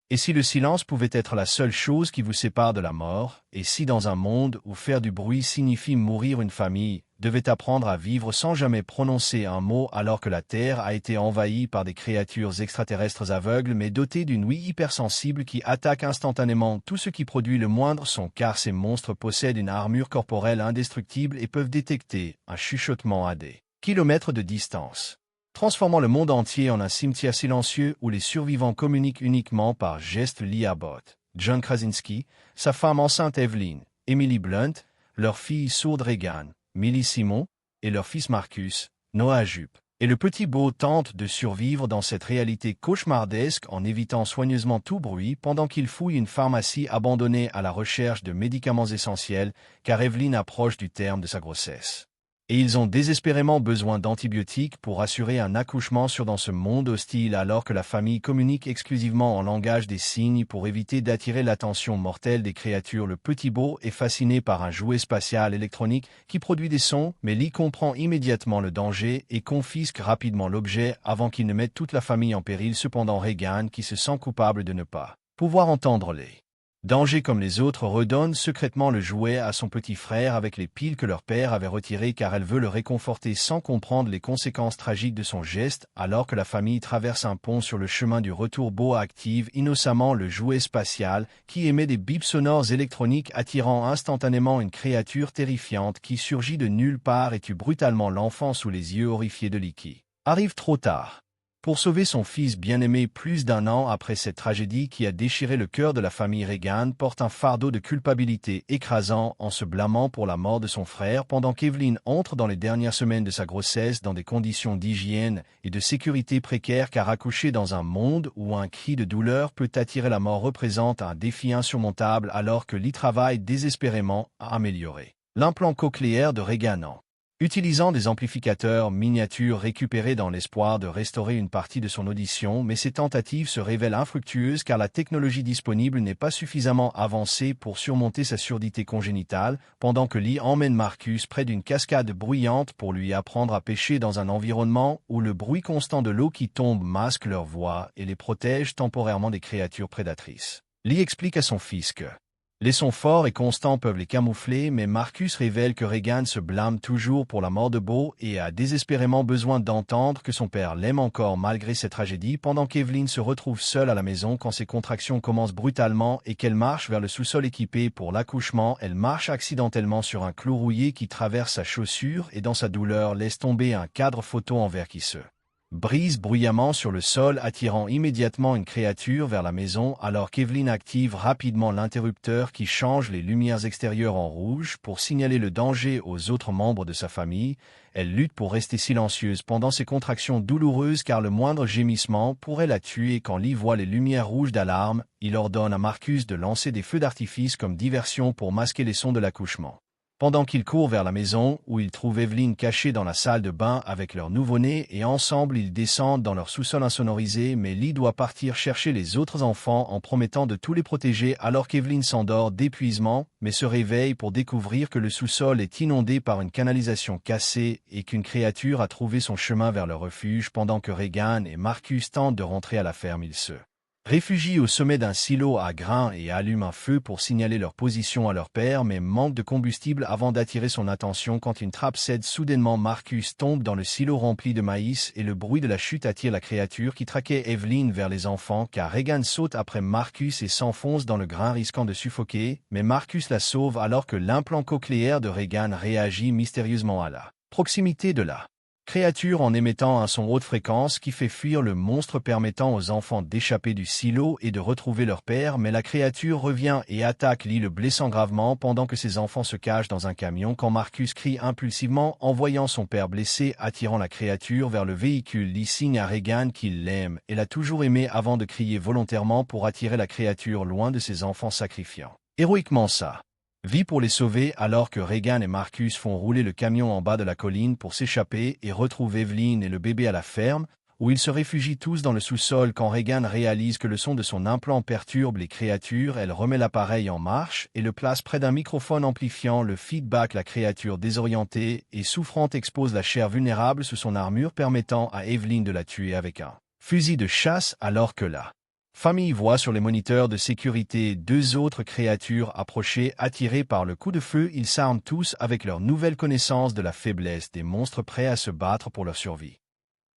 Et si le silence pouvait être la seule chose qui vous sépare de la mort, et si dans un monde où faire du bruit signifie mourir, une famille devait apprendre à vivre sans jamais prononcer un mot alors que la Terre a été envahie par des créatures extraterrestres aveugles mais dotées d'une ouïe hypersensible qui attaque instantanément tout ce qui produit le moindre son, car ces monstres possèdent une armure corporelle indestructible et peuvent détecter un chuchotement à des kilomètres de distance, transformant le monde entier en un cimetière silencieux où les survivants communiquent uniquement par gestes. Lee Abbott, John Krasinski, sa femme enceinte Evelyn, Emily Blunt, leur fille sourde Regan, Millie Simon, et leur fils Marcus, Noah Jupe. Et le petit beau tente de survivre dans cette réalité cauchemardesque en évitant soigneusement tout bruit pendant qu'il fouille une pharmacie abandonnée à la recherche de médicaments essentiels, car Evelyn approche du terme de sa grossesse. Et ils ont désespérément besoin d'antibiotiques pour assurer un accouchement sûr dans ce monde hostile, alors que la famille communique exclusivement en langage des signes pour éviter d'attirer l'attention mortelle des créatures. Le petit beau est fasciné par un jouet spatial électronique qui produit des sons, mais Lee comprend immédiatement le danger et confisque rapidement l'objet avant qu'il ne mette toute la famille en péril. Cependant, Regan, qui se sent coupable de ne pas pouvoir entendre les danger comme les autres, redonne secrètement le jouet à son petit frère avec les piles que leur père avait retirées, car elle veut le réconforter sans comprendre les conséquences tragiques de son geste. Alors que la famille traverse un pont sur le chemin du retour, Beau active innocemment le jouet spatial qui émet des bips sonores électroniques attirant instantanément une créature terrifiante qui surgit de nulle part et tue brutalement l'enfant sous les yeux horrifiés de Leaky. Arrive trop tard pour sauver son fils bien-aimé. Plus d'un an après cette tragédie qui a déchiré le cœur de la famille, Regan porte un fardeau de culpabilité écrasant en se blâmant pour la mort de son frère pendant qu'Evelyn entre dans les dernières semaines de sa grossesse dans des conditions d'hygiène et de sécurité précaires, car accoucher dans un monde où un cri de douleur peut attirer la mort représente un défi insurmontable, alors que Lee travaille désespérément à améliorer l'implant cochléaire de Regan en utilisant des amplificateurs miniatures récupérés dans l'espoir de restaurer une partie de son audition, mais ces tentatives se révèlent infructueuses car la technologie disponible n'est pas suffisamment avancée pour surmonter sa surdité congénitale, pendant que Lee emmène Marcus près d'une cascade bruyante pour lui apprendre à pêcher dans un environnement où le bruit constant de l'eau qui tombe masque leur voix et les protège temporairement des créatures prédatrices. Lee explique à son fils que les sons forts et constants peuvent les camoufler, mais Marcus révèle que Regan se blâme toujours pour la mort de Beau et a désespérément besoin d'entendre que son père l'aime encore malgré cette tragédie, pendant qu'Evelyn se retrouve seule à la maison quand ses contractions commencent brutalement et qu'elle marche vers le sous-sol équipé pour l'accouchement. Elle marche accidentellement sur un clou rouillé qui traverse sa chaussure et dans sa douleur laisse tomber un cadre photo en verre qui se brise bruyamment sur le sol, attirant immédiatement une créature vers la maison, alors qu'Evelyn active rapidement l'interrupteur qui change les lumières extérieures en rouge pour signaler le danger aux autres membres de sa famille. Elle lutte pour rester silencieuse pendant ses contractions douloureuses, car le moindre gémissement pourrait la tuer. Quand Lee voit les lumières rouges d'alarme, il ordonne à Marcus de lancer des feux d'artifice comme diversion pour masquer les sons de l'accouchement. Pendant qu'il court vers la maison, où il trouve Evelyn cachée dans la salle de bain avec leur nouveau-né, et ensemble ils descendent dans leur sous-sol insonorisé, mais Lee doit partir chercher les autres enfants en promettant de tous les protéger, alors qu'Evelyn s'endort d'épuisement, mais se réveille pour découvrir que le sous-sol est inondé par une canalisation cassée et qu'une créature a trouvé son chemin vers leur refuge. Pendant que Regan et Marcus tentent de rentrer à la ferme, ils se réfugient au sommet d'un silo à grains et allument un feu pour signaler leur position à leur père, mais manquent de combustible avant d'attirer son attention quand une trappe cède soudainement. Marcus tombe dans le silo rempli de maïs et le bruit de la chute attire la créature qui traquait Evelyn vers les enfants, car Regan saute après Marcus et s'enfonce dans le grain risquant de suffoquer, mais Marcus la sauve alors que l'implant cochléaire de Regan réagit mystérieusement à la proximité de la créature en émettant un son haute fréquence qui fait fuir le monstre, permettant aux enfants d'échapper du silo et de retrouver leur père, mais la créature revient et attaque Lee, le blessant gravement pendant que ses enfants se cachent dans un camion quand Marcus crie impulsivement en voyant son père blessé, attirant la créature vers le véhicule. Lee signe à Regan qu'il l'aime et l'a toujours aimé avant de crier volontairement pour attirer la créature loin de ses enfants, sacrifiant héroïquement sa vie pour les sauver, alors que Regan et Marcus font rouler le camion en bas de la colline pour s'échapper et retrouvent Evelyn et le bébé à la ferme, où ils se réfugient tous dans le sous-sol. Quand Regan réalise que le son de son implant perturbe les créatures, elle remet l'appareil en marche et le place près d'un microphone amplifiant le feedback. La créature désorientée et souffrante expose la chair vulnérable sous son armure, permettant à Evelyn de la tuer avec un fusil de chasse, alors que la Famille voit sur les moniteurs de sécurité deux autres créatures approcher attirées par le coup de feu. Ils s'arment tous avec leur nouvelle connaissance de la faiblesse des monstres prêts à se battre pour leur survie.